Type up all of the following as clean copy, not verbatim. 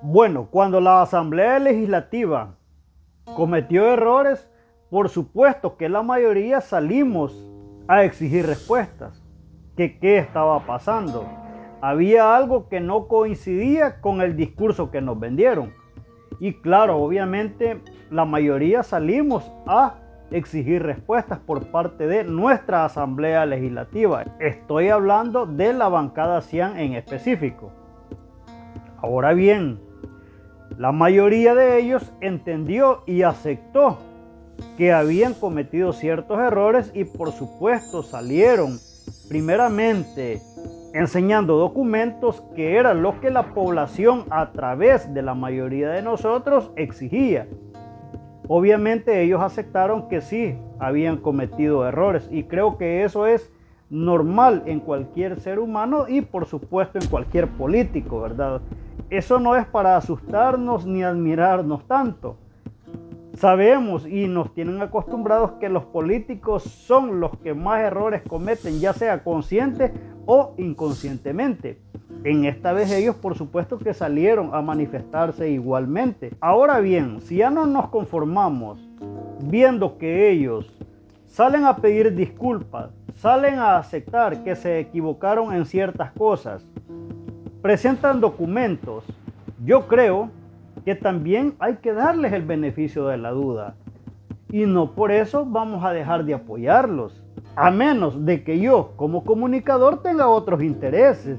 Bueno, cuando la Asamblea Legislativa cometió errores, por supuesto que la mayoría salimos a exigir respuestas. ¿Qué estaba pasando? Había algo que no coincidía con el discurso que nos vendieron. Y claro, obviamente la mayoría salimos a exigir respuestas por parte de nuestra Asamblea Legislativa. Estoy hablando de la bancada Cian en específico. Ahora bien, la mayoría de ellos entendió y aceptó que habían cometido ciertos errores y por supuesto salieron primeramente enseñando documentos que eran lo que la población a través de la mayoría de nosotros exigía. Obviamente ellos aceptaron que sí habían cometido errores y creo que eso es normal en cualquier ser humano y por supuesto en cualquier político, ¿verdad? Eso no es para asustarnos ni admirarnos tanto. Sabemos y nos tienen acostumbrados que los políticos son los que más errores cometen, ya sea consciente o inconscientemente. En esta vez ellos por supuesto que salieron a manifestarse igualmente. Ahora bien, si ya no nos conformamos viendo que ellos salen a pedir disculpas, salen a aceptar que se equivocaron en ciertas cosas, presentan documentos, yo creo que también hay que darles el beneficio de la duda. Y no por eso vamos a dejar de apoyarlos, a menos de que yo como comunicador tenga otros intereses.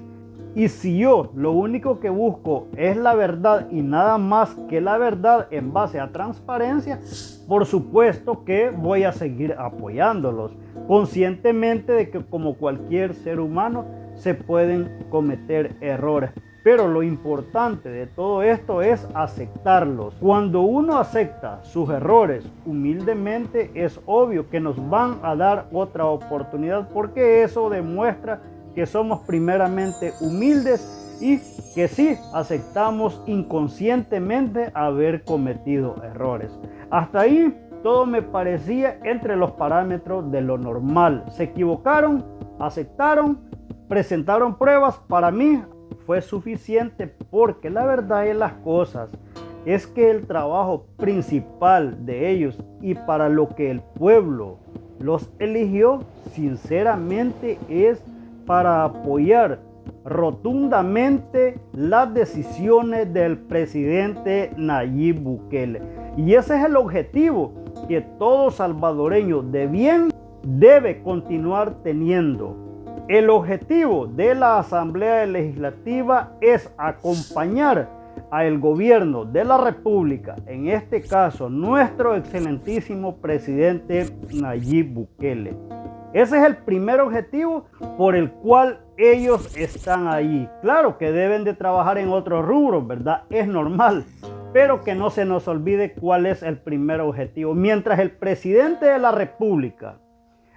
Y si yo lo único que busco es la verdad y nada más que la verdad en base a transparencia, por supuesto que voy a seguir apoyándolos, conscientemente de que como cualquier ser humano se pueden cometer errores. Pero lo importante de todo esto es aceptarlos. Cuando uno acepta sus errores humildemente, es obvio que nos van a dar otra oportunidad, porque eso demuestra que somos primeramente humildes y que sí aceptamos inconscientemente haber cometido errores. Hasta ahí todo me parecía entre los parámetros de lo normal. Se equivocaron, aceptaron, presentaron pruebas. Para mí fue suficiente, porque la verdad de las cosas es que el trabajo principal de ellos y para lo que el pueblo los eligió, sinceramente, es para apoyar rotundamente las decisiones del presidente Nayib Bukele. Y ese es el objetivo que todo salvadoreño de bien debe continuar teniendo. El objetivo de la Asamblea Legislativa es acompañar al gobierno de la República, en este caso nuestro excelentísimo presidente Nayib Bukele. Ese es el primer objetivo por el cual ellos están ahí. Claro que deben de trabajar en otros rubros, ¿verdad? Es normal, pero que no se nos olvide cuál es el primer objetivo. Mientras el presidente de la República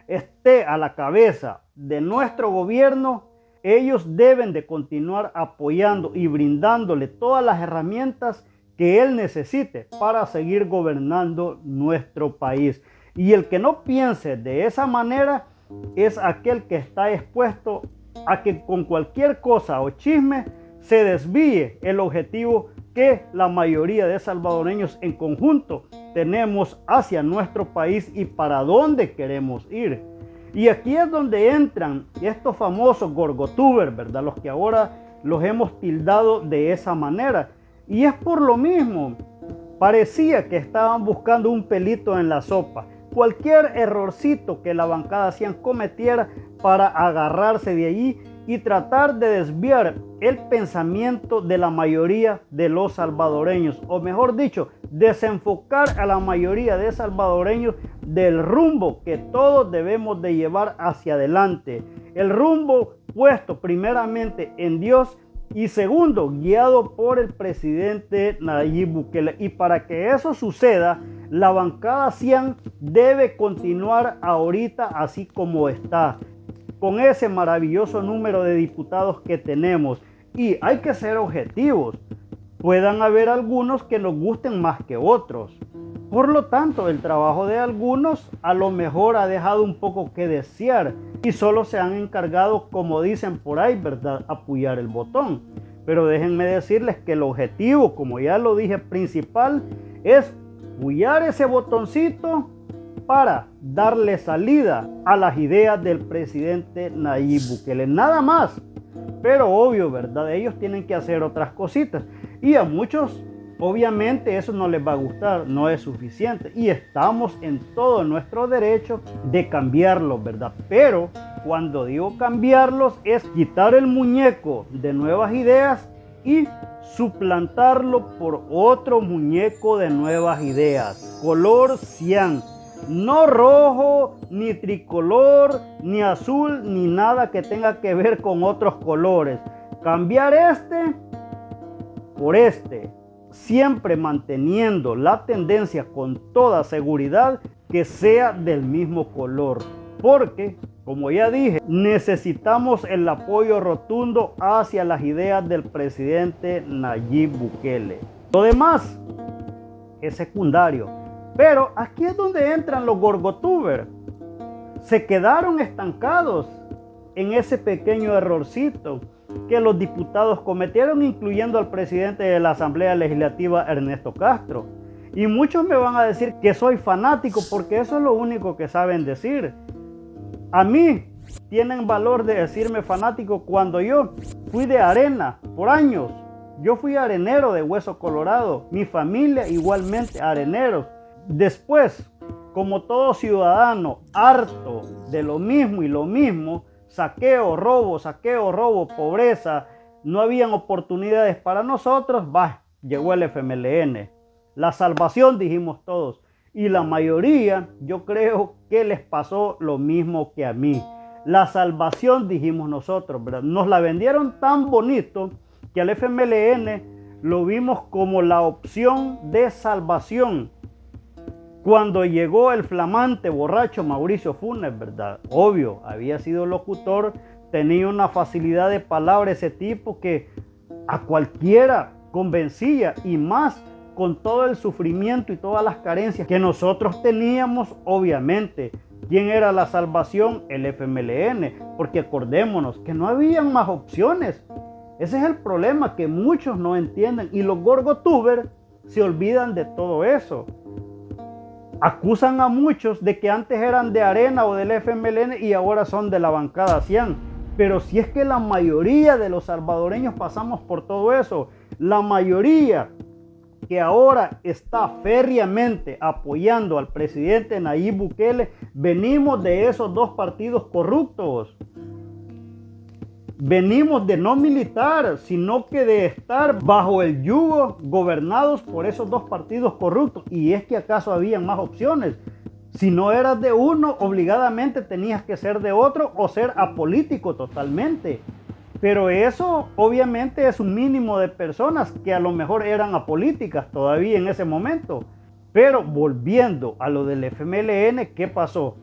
esté a la cabeza de nuestro gobierno, ellos deben de continuar apoyando y brindándole todas las herramientas que él necesite para seguir gobernando nuestro país. Y el que no piense de esa manera es aquel que está expuesto a que con cualquier cosa o chisme se desvíe el objetivo que la mayoría de salvadoreños en conjunto tenemos hacia nuestro país y para dónde queremos ir. Y aquí es donde entran estos famosos gorgotubers, ¿verdad? Los que ahora los hemos tildado de esa manera. Y es por lo mismo. Parecía que estaban buscando un pelito en la sopa. Cualquier errorcito que la bancada Cian cometiera para agarrarse de allí y tratar de desviar el pensamiento de la mayoría de los salvadoreños, o mejor dicho, desenfocar a la mayoría de salvadoreños del rumbo que todos debemos de llevar hacia adelante. El rumbo puesto primeramente en Dios y segundo, guiado por el presidente Nayib Bukele. Y para que eso suceda, la bancada Cian debe continuar ahorita así como está, con ese maravilloso número de diputados que tenemos. Y hay que ser objetivos. Puedan haber algunos que nos gusten más que otros. Por lo tanto, el trabajo de algunos a lo mejor ha dejado un poco que desear y solo se han encargado, como dicen por ahí, ¿verdad?, apoyar el botón. Pero déjenme decirles que el objetivo, como ya lo dije, principal es pullar ese botoncito para darle salida a las ideas del presidente Nayib Bukele, nada más. Pero obvio, ¿verdad? Ellos tienen que hacer otras cositas y a muchos obviamente eso no les va a gustar, no es suficiente y estamos en todo nuestro derecho de cambiarlos, ¿verdad? Pero cuando digo cambiarlos es quitar el muñeco de nuevas ideas y suplantarlo por otro muñeco de nuevas ideas, color cian, no rojo, ni tricolor, ni azul, ni nada que tenga que ver con otros colores. Cambiar este por este, siempre manteniendo la tendencia con toda seguridad que sea del mismo color, porque como ya dije, necesitamos el apoyo rotundo hacia las ideas del presidente Nayib Bukele. Lo demás es secundario, pero aquí es donde entran los gorgotubers. Se quedaron estancados en ese pequeño errorcito que los diputados cometieron, incluyendo al presidente de la Asamblea Legislativa, Ernesto Castro. Y muchos me van a decir que soy fanático porque eso es lo único que saben decir. A mí tienen valor de decirme fanático cuando yo fui de arena por años. Yo fui arenero de Hueso Colorado, mi familia igualmente areneros. Después, como todo ciudadano harto de lo mismo y lo mismo, saqueo, robo, pobreza, no habían oportunidades para nosotros, llegó el FMLN. La salvación, dijimos todos. Y la mayoría, yo creo que les pasó lo mismo que a mí. La salvación, dijimos nosotros, ¿verdad? Nos la vendieron tan bonito que al FMLN lo vimos como la opción de salvación. Cuando llegó el flamante borracho Mauricio Funes, ¿verdad? Obvio, había sido locutor, tenía una facilidad de palabra ese tipo que a cualquiera convencía, y más con todo el sufrimiento y todas las carencias que nosotros teníamos, obviamente. ¿Quién era la salvación? El FMLN, porque acordémonos que no habían más opciones. Ese es el problema que muchos no entienden y los gorgotubers se olvidan de todo eso. Acusan a muchos de que antes eran de Arena o del FMLN y ahora son de la bancada cian. Pero si es que la mayoría de los salvadoreños pasamos por todo eso, la mayoría que ahora está férreamente apoyando al presidente Nayib Bukele, venimos de esos dos partidos corruptos. Venimos de no militar, sino que de estar bajo el yugo, gobernados por esos dos partidos corruptos. Y es que acaso habían más opciones. Si no eras de uno, obligadamente tenías que ser de otro o ser apolítico totalmente. Pero eso obviamente es un mínimo de personas que a lo mejor eran apolíticas todavía en ese momento. Pero volviendo a lo del FMLN, ¿qué pasó?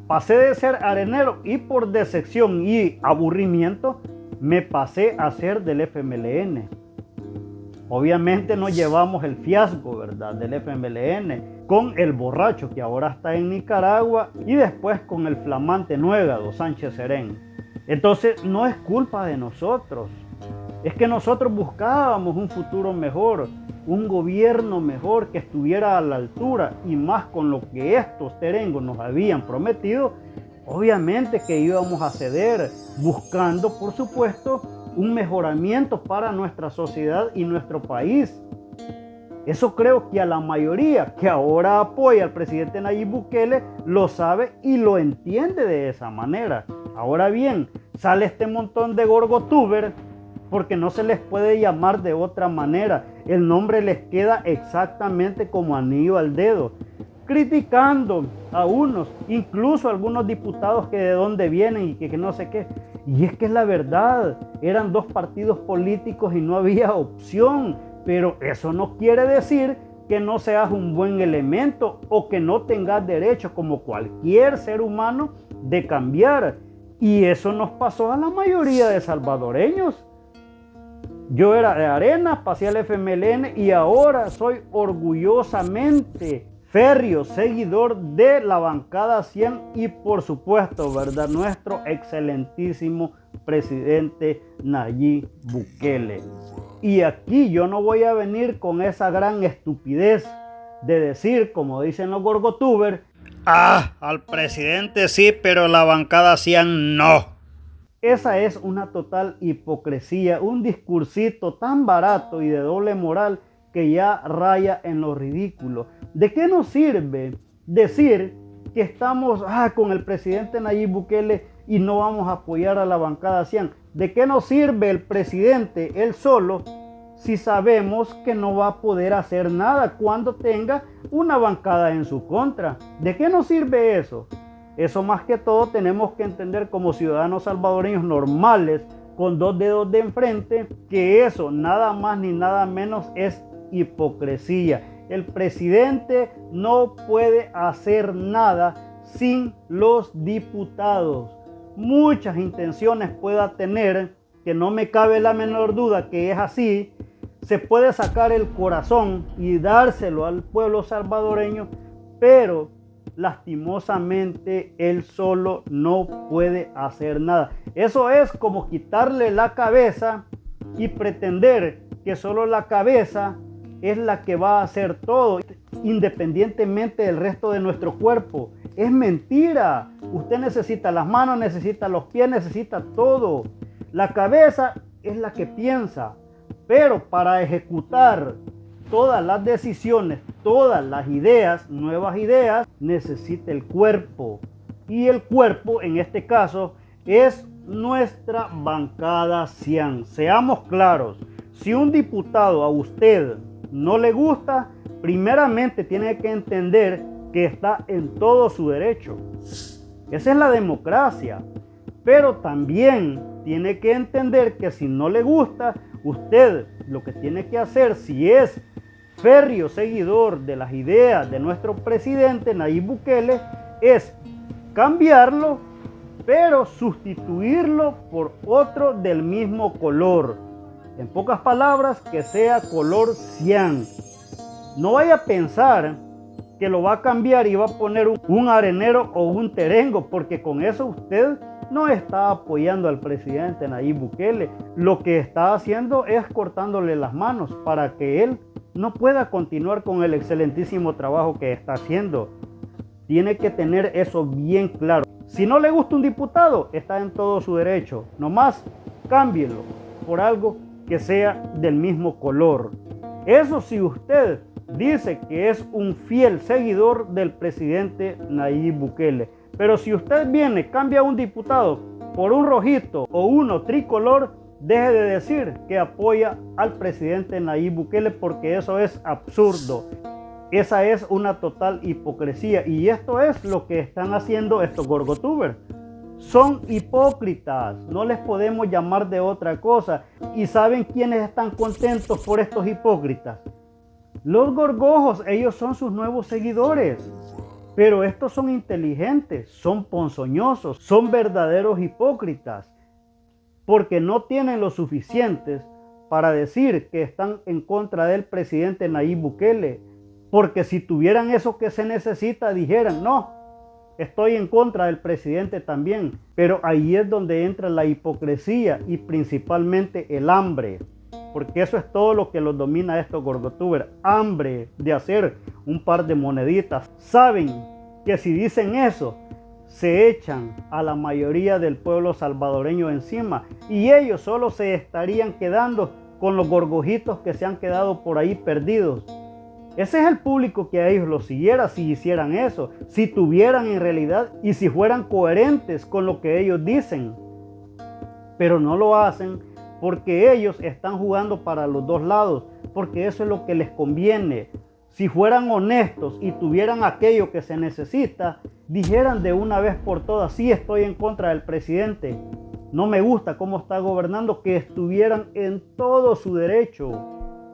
Pasé de ser arenero y por decepción y aburrimiento me pasé a ser del FMLN. Obviamente nos llevamos el fiasco, ¿verdad?, del FMLN con el borracho que ahora está en Nicaragua y después con el flamante nuégado Sánchez Serén. Entonces no es culpa de nosotros, es que nosotros buscábamos un futuro mejor, un gobierno mejor que estuviera a la altura, y más con lo que estos terengos nos habían prometido. Obviamente que íbamos a ceder, buscando por supuesto un mejoramiento para nuestra sociedad y nuestro país. Eso creo que a la mayoría que ahora apoya al presidente Nayib Bukele lo sabe y lo entiende de esa manera. Ahora bien, sale este montón de gorgotubers porque no se les puede llamar de otra manera. El nombre les queda exactamente como anillo al dedo. Criticando a unos, incluso a algunos diputados que de dónde vienen y que no sé qué. Y es que es la verdad, eran dos partidos políticos y no había opción. Pero eso no quiere decir que no seas un buen elemento o que no tengas derecho, como cualquier ser humano, de cambiar. Y eso nos pasó a la mayoría de salvadoreños. Yo era de Arena, pasé al FMLN y ahora soy orgullosamente férreo seguidor de la bancada cian y por supuesto, ¿verdad?, nuestro excelentísimo presidente Nayib Bukele. Y aquí yo no voy a venir con esa gran estupidez de decir, como dicen los gorgotubers, al presidente sí, pero la bancada Cian no. Esa es una total hipocresía, un discursito tan barato y de doble moral que ya raya en lo ridículo. ¿De qué nos sirve decir que estamos con el presidente Nayib Bukele y no vamos a apoyar a la bancada Cian? ¿De qué nos sirve el presidente él solo si sabemos que no va a poder hacer nada cuando tenga una bancada en su contra? ¿De qué nos sirve eso? Eso más que todo tenemos que entender como ciudadanos salvadoreños normales, con dos dedos de enfrente, que eso nada más ni nada menos es hipocresía. El presidente no puede hacer nada sin los diputados. Muchas intenciones pueda tener, que no me cabe la menor duda que es así. Se puede sacar el corazón y dárselo al pueblo salvadoreño, pero lastimosamente él solo no puede hacer nada. Eso es como quitarle la cabeza y pretender que solo la cabeza es la que va a hacer todo, independientemente del resto de nuestro cuerpo. Es mentira. Usted necesita las manos, necesita los pies, necesita todo. La cabeza es la que piensa, pero para ejecutar todas las decisiones, todas las ideas, nuevas ideas, necesita el cuerpo. Y el cuerpo, en este caso, es nuestra bancada Cian. Seamos claros, si un diputado a usted no le gusta, primeramente tiene que entender que está en todo su derecho. Esa es la democracia. Pero también tiene que entender que si no le gusta, usted lo que tiene que hacer, si es férreo seguidor de las ideas de nuestro presidente Nayib Bukele, es cambiarlo, pero sustituirlo por otro del mismo color. En pocas palabras, que sea color cian. No vaya a pensar que lo va a cambiar y va a poner un arenero o un terengo, porque con eso usted no está apoyando al presidente Nayib Bukele. Lo que está haciendo es cortándole las manos para que él no pueda continuar con el excelentísimo trabajo que está haciendo. Tiene que tener eso bien claro. Si no le gusta un diputado, está en todo su derecho. Nomás cámbielo por algo que sea del mismo color. Eso si usted dice que es un fiel seguidor del presidente Nayib Bukele. Pero si usted viene, cambia un diputado por un rojito o uno tricolor, deje de decir que apoya al presidente Nayib Bukele, porque eso es absurdo. Esa es una total hipocresía, y esto es lo que están haciendo estos gorgotubers. Son hipócritas, no les podemos llamar de otra cosa. ¿Y saben quiénes están contentos por estos hipócritas? Los gorgojos, ellos son sus nuevos seguidores. Pero estos son inteligentes, son ponzoñosos, son verdaderos hipócritas, porque no tienen lo suficientes para decir que están en contra del presidente Nayib Bukele. Porque si tuvieran eso que se necesita, dijeran, no, estoy en contra del presidente también. Pero ahí es donde entra la hipocresía y principalmente el hambre. Porque eso es todo lo que los domina a estos gorgotubers. Hambre de hacer un par de moneditas. Saben que si dicen eso, se echan a la mayoría del pueblo salvadoreño encima. Y ellos solo se estarían quedando con los gorgojitos que se han quedado por ahí perdidos. Ese es el público que a ellos los siguiera si hicieran eso, si tuvieran en realidad y si fueran coherentes con lo que ellos dicen. Pero no lo hacen porque ellos están jugando para los dos lados, porque eso es lo que les conviene. Si fueran honestos y tuvieran aquello que se necesita, dijeran de una vez por todas, sí, estoy en contra del presidente, no me gusta cómo está gobernando, que estuvieran en todo su derecho.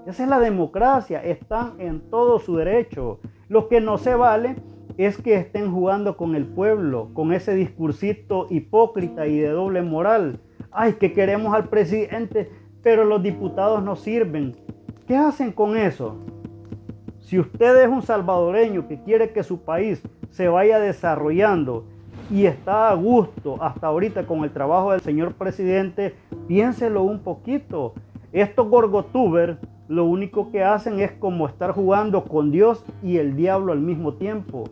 Esa es la democracia, están en todo su derecho. Lo que no se vale es que estén jugando con el pueblo, con ese discursito hipócrita y de doble moral. Ay, que queremos al presidente, pero los diputados no sirven. ¿Qué hacen con eso? Si usted es un salvadoreño que quiere que su país se vaya desarrollando y está a gusto hasta ahorita con el trabajo del señor presidente, piénselo un poquito. Estos gorgotubers lo único que hacen es como estar jugando con Dios y el diablo al mismo tiempo,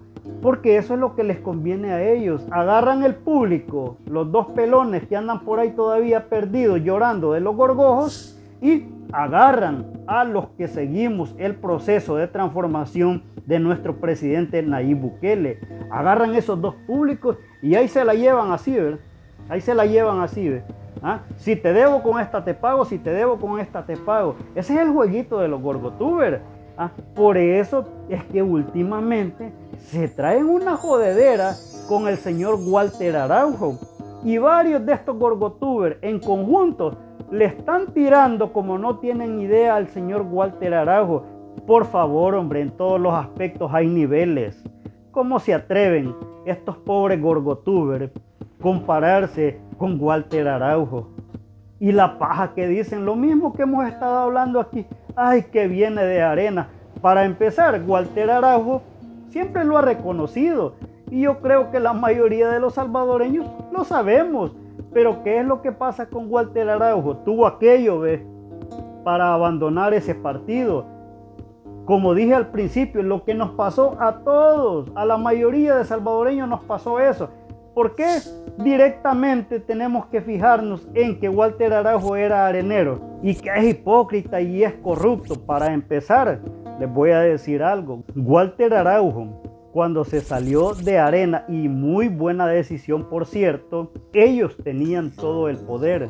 porque eso es lo que les conviene a ellos. Agarran el público, los dos pelones que andan por ahí todavía perdidos llorando de los gorgojos, y agarran a los que seguimos el proceso de transformación de nuestro presidente Nayib Bukele. Agarran esos dos públicos y ahí se la llevan así, ¿verdad? Ahí se la llevan así, ¿verdad? ¿Ah? Si te debo con esta te pago, si te debo con esta te pago. Ese es el jueguito de los gorgotubers. ¿Ah? Por eso es que últimamente se traen una jodedera con el señor Walter Araujo. Y varios de estos gorgotubers en conjunto le están tirando como no tienen idea al señor Walter Araujo. Por favor, hombre, en todos los aspectos hay niveles. ¿Cómo se atreven estos pobres gorgotubers compararse con Walter Araujo? Y la paja que dicen, lo mismo que hemos estado hablando aquí. Ay, que viene de Arena. Para empezar, Walter Araujo siempre lo ha reconocido. Y yo creo que la mayoría de los salvadoreños lo sabemos. Pero ¿qué es lo que pasa con Walter Araujo? Tuvo aquello, ¿ves?, para abandonar ese partido. Como dije al principio, lo que nos pasó a todos, a la mayoría de salvadoreños nos pasó eso. ¿Por qué directamente tenemos que fijarnos en que Walter Araujo era arenero y que es hipócrita y es corrupto? Para empezar, les voy a decir algo. Walter Araujo, cuando se salió de Arena, y muy buena decisión por cierto, ellos tenían todo el poder.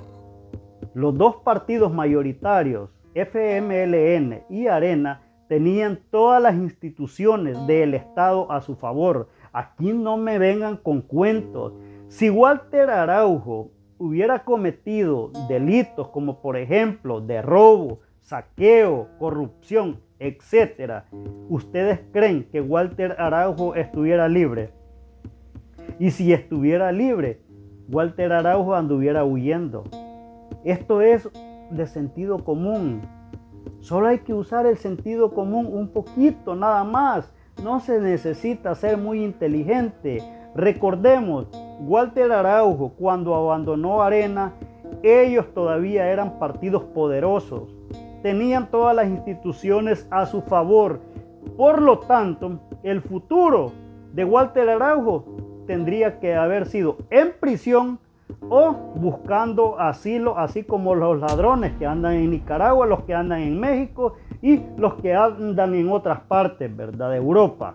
Los dos partidos mayoritarios, FMLN y Arena, tenían todas las instituciones del Estado a su favor. Aquí no me vengan con cuentos. Si Walter Araujo hubiera cometido delitos como por ejemplo de robo, saqueo, corrupción, etcétera, ¿ustedes creen que Walter Araujo estuviera libre? Y si estuviera libre, Walter Araujo anduviera huyendo. Esto es de sentido común. Solo hay que usar el sentido común un poquito, nada más. No se necesita ser muy inteligente. Recordemos, Walter Araujo, cuando abandonó Arena, ellos todavía eran partidos poderosos. Tenían todas las instituciones a su favor. Por lo tanto, el futuro de Walter Araujo tendría que haber sido en prisión o buscando asilo, así como los ladrones que andan en Nicaragua, los que andan en México y los que andan en otras partes, ¿verdad?, de Europa.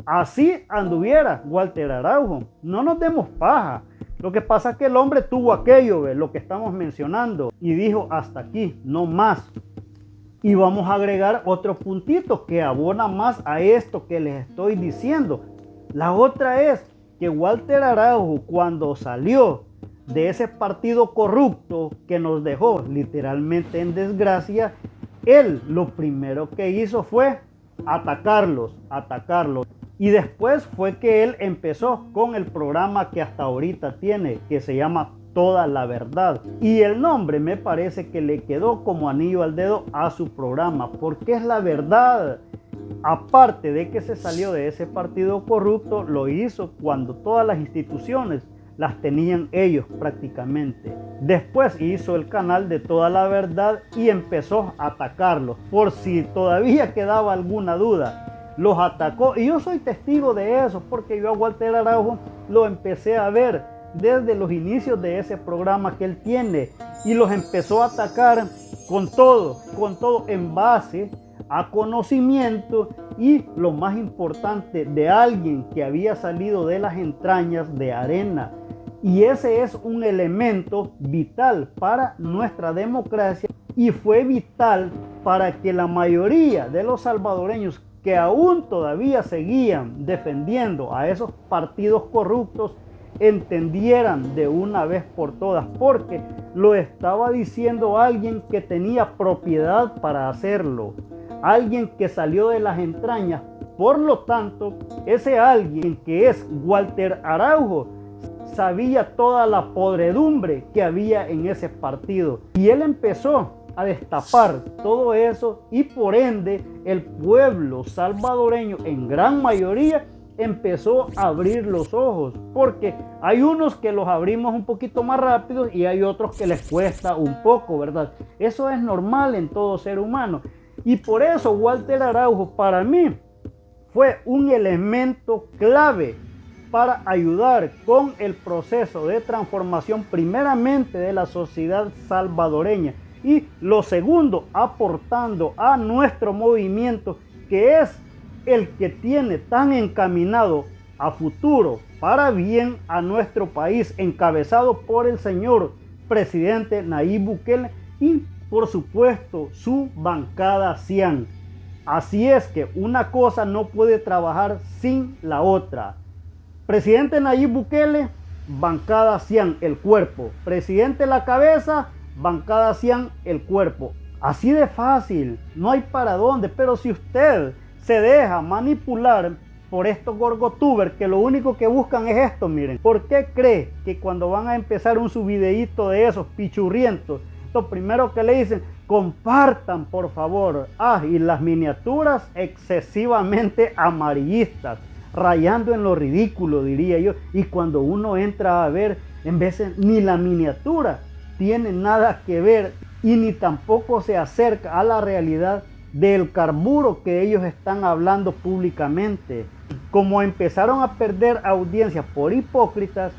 Así anduviera Walter Araujo. No nos demos paja. Lo que pasa es que el hombre tuvo aquello, ¿ves?, lo que estamos mencionando, y dijo hasta aquí, no más. Y vamos a agregar otro puntito que abona más a esto que les estoy diciendo. La otra es que Walter Araujo, cuando salió de ese partido corrupto que nos dejó literalmente en desgracia, él lo primero que hizo fue atacarlos. Y después fue que él empezó con el programa que hasta ahorita tiene, que se llama Toda la Verdad. Y el nombre me parece que le quedó como anillo al dedo a su programa, porque es la verdad. Aparte de que se salió de ese partido corrupto, lo hizo cuando todas las instituciones las tenían ellos prácticamente. Después hizo el canal de Toda la Verdad y empezó a atacarlos. Por si todavía quedaba alguna duda, los atacó. Y yo soy testigo de eso, porque yo a Walter Araujo lo empecé a ver desde los inicios de ese programa que él tiene. Y los empezó a atacar con todo en base a conocimiento y, lo más importante, de alguien que había salido de las entrañas de Arena. Y ese es un elemento vital para nuestra democracia y fue vital para que la mayoría de los salvadoreños que aún todavía seguían defendiendo a esos partidos corruptos entendieran de una vez por todas, porque lo estaba diciendo alguien que tenía propiedad para hacerlo, alguien que salió de las entrañas. Por lo tanto, ese alguien, que es Walter Araujo, sabía toda la podredumbre que había en ese partido, y él empezó a destapar todo eso, y por ende el pueblo salvadoreño en gran mayoría empezó a abrir los ojos, porque hay unos que los abrimos un poquito más rápido y hay otros que les cuesta un poco, ¿verdad? Eso es normal en todo ser humano. Y por eso Walter Araujo para mí fue un elemento clave para ayudar con el proceso de transformación primeramente de la sociedad salvadoreña y lo segundo, aportando a nuestro movimiento, que es el que tiene tan encaminado a futuro para bien a nuestro país, encabezado por el señor presidente Nayib Bukele y por supuesto su bancada Cian. Así es que una cosa no puede trabajar sin la otra. Presidente Nayib Bukele, bancada Cian, el cuerpo. Presidente la cabeza, bancada Cian, el cuerpo. Así de fácil, no hay para dónde. Pero si usted se deja manipular por estos gorgotubers que lo único que buscan es esto, miren. ¿Por qué cree que cuando van a empezar un subvideíto de esos pichurrientos, lo primero que le dicen, compartan por favor? Y las miniaturas excesivamente amarillistas, rayando en lo ridículo, diría yo. Y cuando uno entra a ver, en veces ni la miniatura tiene nada que ver y ni tampoco se acerca a la realidad del carburo que ellos están hablando públicamente. Como empezaron a perder audiencia por hipócritas,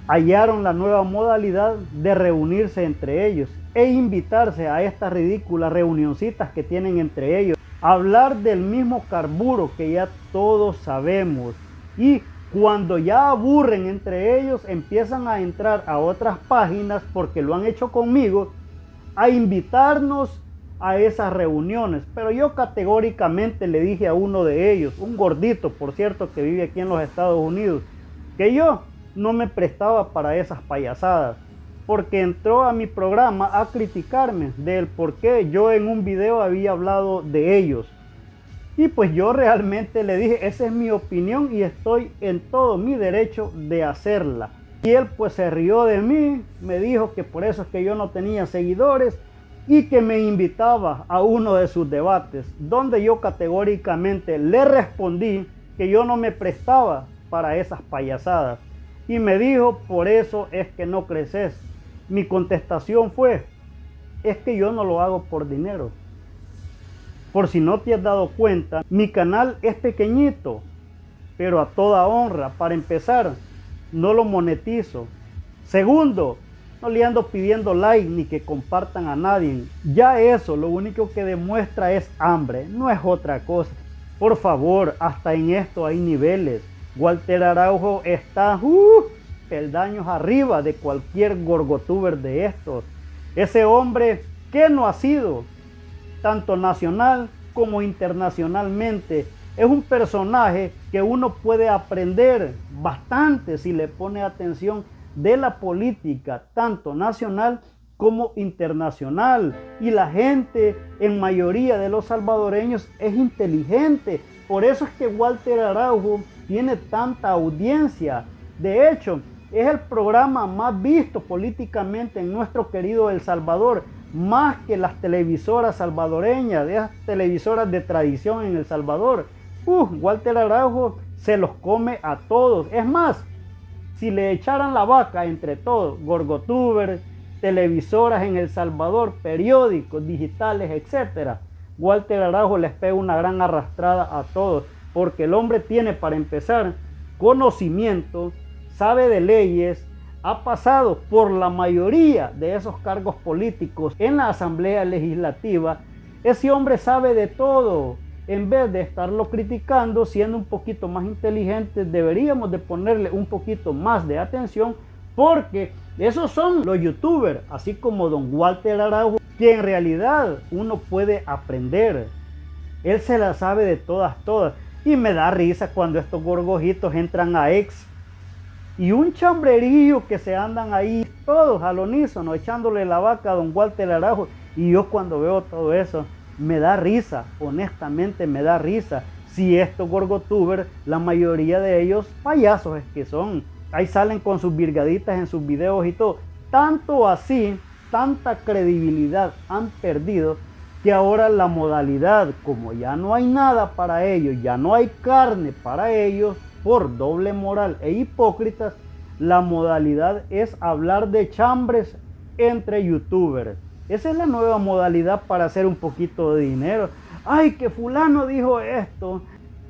hallaron la nueva modalidad de reunirse entre ellos e invitarse a estas ridículas reunioncitas que tienen entre ellos. Hablar del mismo carburo que ya todos sabemos, y cuando ya aburren entre ellos empiezan a entrar a otras páginas, porque lo han hecho conmigo, a invitarnos a esas reuniones. Pero yo categóricamente le dije a uno de ellos, un gordito por cierto que vive aquí en los Estados Unidos, que yo no me prestaba para esas payasadas, porque entró a mi programa a criticarme del por qué yo en un video había hablado de ellos. Y pues yo realmente le dije, esa es mi opinión y estoy en todo mi derecho de hacerla. Y él pues se rió de mí, me dijo que por eso es que yo no tenía seguidores y que me invitaba a uno de sus debates, donde yo categóricamente le respondí que yo no me prestaba para esas payasadas. Y me dijo, por eso es que no creces. Mi contestación fue, es que yo no lo hago por dinero. Por si no te has dado cuenta, mi canal es pequeñito, pero a toda honra. Para empezar, no lo monetizo. Segundo, no le ando pidiendo like ni que compartan a nadie. Ya eso lo único que demuestra es hambre, no es otra cosa. Por favor, hasta en esto hay niveles. Walter Araujo está peldaños arriba de cualquier gorgotuber de estos. Ese hombre que no ha sido, tanto nacional como internacionalmente, es un personaje que uno puede aprender bastante si le pone atención de la política, tanto nacional como internacional. Y la gente, en mayoría de los salvadoreños, es inteligente. Por eso es que Walter Araujo tiene tanta audiencia. De hecho, es el programa más visto políticamente en nuestro querido El Salvador, más que las televisoras salvadoreñas, de esas televisoras de tradición en El Salvador. Walter Araujo se los come a todos. Es más, si le echaran la vaca entre todos, gorgotubers, televisoras en El Salvador, periódicos, digitales, etc., Walter Araujo les pega una gran arrastrada a todos, porque el hombre tiene, para empezar, conocimiento, sabe de leyes, ha pasado por la mayoría de esos cargos políticos en la Asamblea Legislativa. Ese hombre sabe de todo. En vez de estarlo criticando, siendo un poquito más inteligentes, deberíamos de ponerle un poquito más de atención, porque esos son los youtubers, así como don Walter Araujo, que en realidad uno puede aprender. Él se la sabe de todas. Y me da risa cuando estos gorgojitos entran a X y un chambrerillo que se andan ahí todos al unísono echándole la vaca a don Walter Araujo. Y yo cuando veo todo eso me da risa, honestamente me da risa. Si estos gorgotubers, la mayoría de ellos payasos es que son, ahí salen con sus virgaditas en sus videos y todo. Tanto así, tanta credibilidad han perdido, que ahora la modalidad, como ya no hay nada para ellos, ya no hay carne para ellos, por doble moral e hipócritas, la modalidad es hablar de chambres entre youtubers. Esa es la nueva modalidad para hacer un poquito de dinero. Ay, que fulano dijo esto,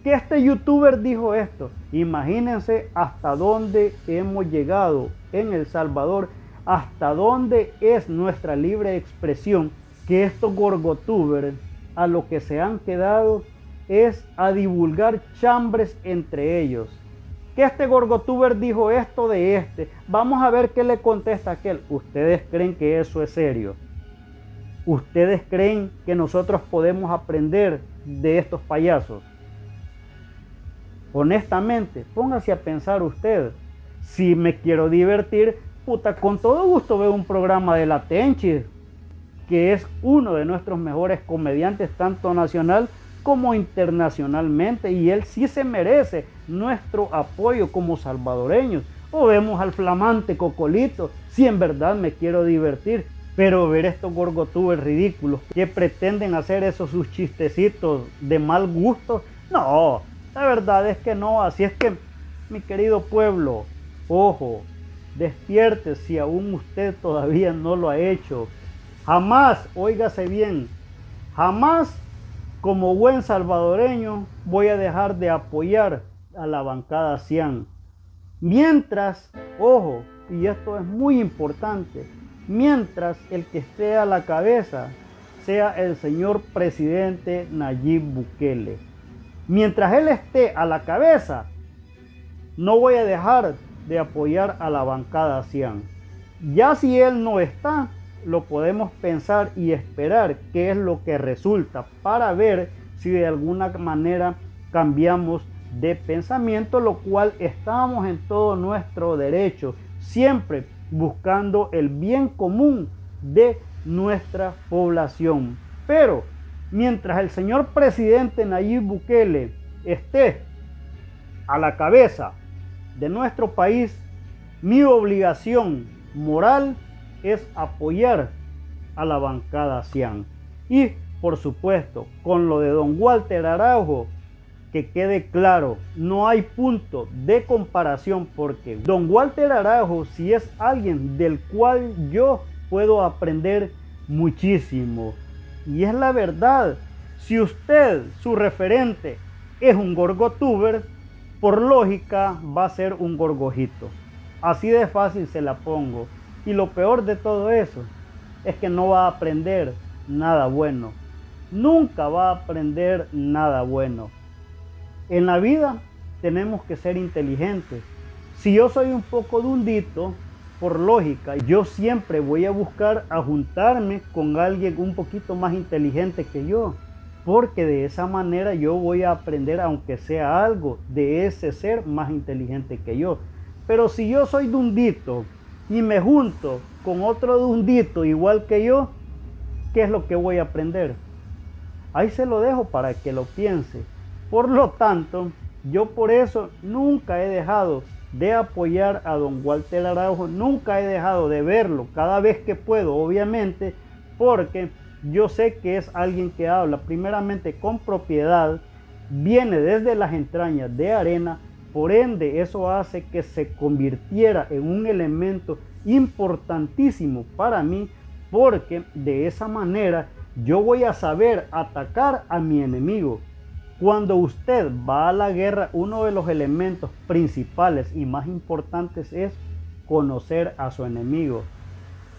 que este youtuber dijo esto. Imagínense hasta dónde hemos llegado en El Salvador, hasta dónde es nuestra libre expresión, que estos gorgotubers a lo que se han quedado es a divulgar chambres entre ellos. Que este gorgotuber dijo esto de este, vamos a ver qué le contesta aquel. ¿Ustedes creen que eso es serio? ¿Ustedes creen que nosotros podemos aprender de estos payasos? Honestamente, póngase a pensar usted. Si me quiero divertir, puta, con todo gusto veo un programa de La Tenchi, que es uno de nuestros mejores comediantes, tanto nacional como internacionalmente, y él sí se merece nuestro apoyo como salvadoreños. O vemos al flamante Cocolito, si en verdad me quiero divertir. Pero ver estos gorgotubers ridículos que pretenden hacer esos sus chistecitos de mal gusto, no, la verdad es que no. Así es que, mi querido pueblo, ojo, despierte si aún usted todavía no lo ha hecho. Jamás, óigase bien, jamás como buen salvadoreño voy a dejar de apoyar a la bancada Cian. Mientras, ojo, y esto es muy importante, mientras el que esté a la cabeza sea el señor presidente Nayib Bukele. Mientras él esté a la cabeza, no voy a dejar de apoyar a la bancada Cian. Ya si él no está, lo podemos pensar y esperar qué es lo que resulta para ver si de alguna manera cambiamos de pensamiento, lo cual estamos en todo nuestro derecho, siempre buscando el bien común de nuestra población. Pero mientras el señor presidente Nayib Bukele esté a la cabeza de nuestro país, mi obligación moral es apoyar a la bancada Cian. Y por supuesto, con lo de don Walter Araujo, que quede claro, no hay punto de comparación, porque don Walter Araujo sí es alguien del cual yo puedo aprender muchísimo. Y es la verdad, si usted, su referente, es un gorgotuber, por lógica va a ser un gorgojito. Así de fácil se la pongo. Y lo peor de todo eso es que no va a aprender nada bueno. Nunca va a aprender nada bueno. En la vida tenemos que ser inteligentes. Si yo soy un poco dundito, por lógica, yo siempre voy a buscar a juntarme con alguien un poquito más inteligente que yo, porque de esa manera yo voy a aprender, aunque sea algo, de ese ser más inteligente que yo. Pero si yo soy dundito y me junto con otro dundito igual que yo, ¿qué es lo que voy a aprender? Ahí se lo dejo para que lo piense. Por lo tanto, yo por eso nunca he dejado de apoyar a don Walter Araujo, nunca he dejado de verlo cada vez que puedo, obviamente, porque yo sé que es alguien que habla primeramente con propiedad, viene desde las entrañas de Arena, por ende eso hace que se convirtiera en un elemento importantísimo para mí, porque de esa manera yo voy a saber atacar a mi enemigo. Cuando usted va a la guerra, uno de los elementos principales y más importantes es conocer a su enemigo.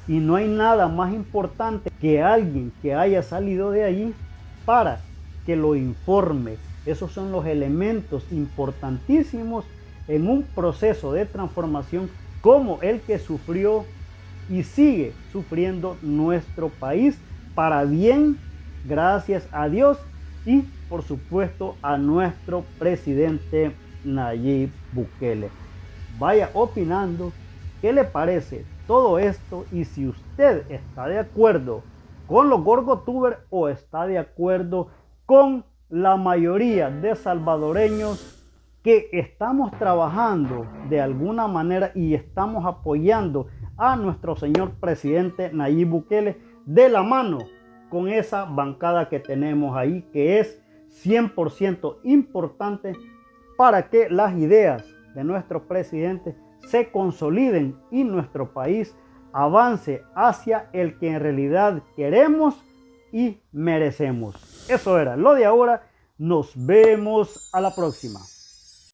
Y no hay nada más importante que alguien que haya salido de allí para que lo informe. Esos son los elementos importantísimos en un proceso de transformación como el que sufrió y sigue sufriendo nuestro país, para bien, gracias a Dios y por supuesto a nuestro presidente Nayib Bukele. Vaya opinando qué le parece todo esto y si usted está de acuerdo con los gorgotubers o está de acuerdo con la mayoría de salvadoreños que estamos trabajando de alguna manera y estamos apoyando a nuestro señor presidente Nayib Bukele de la mano con esa bancada que tenemos ahí, que es 100% importante para que las ideas de nuestro presidente se consoliden y nuestro país avance hacia el que en realidad queremos y merecemos. Eso era lo de ahora. Nos vemos a la próxima.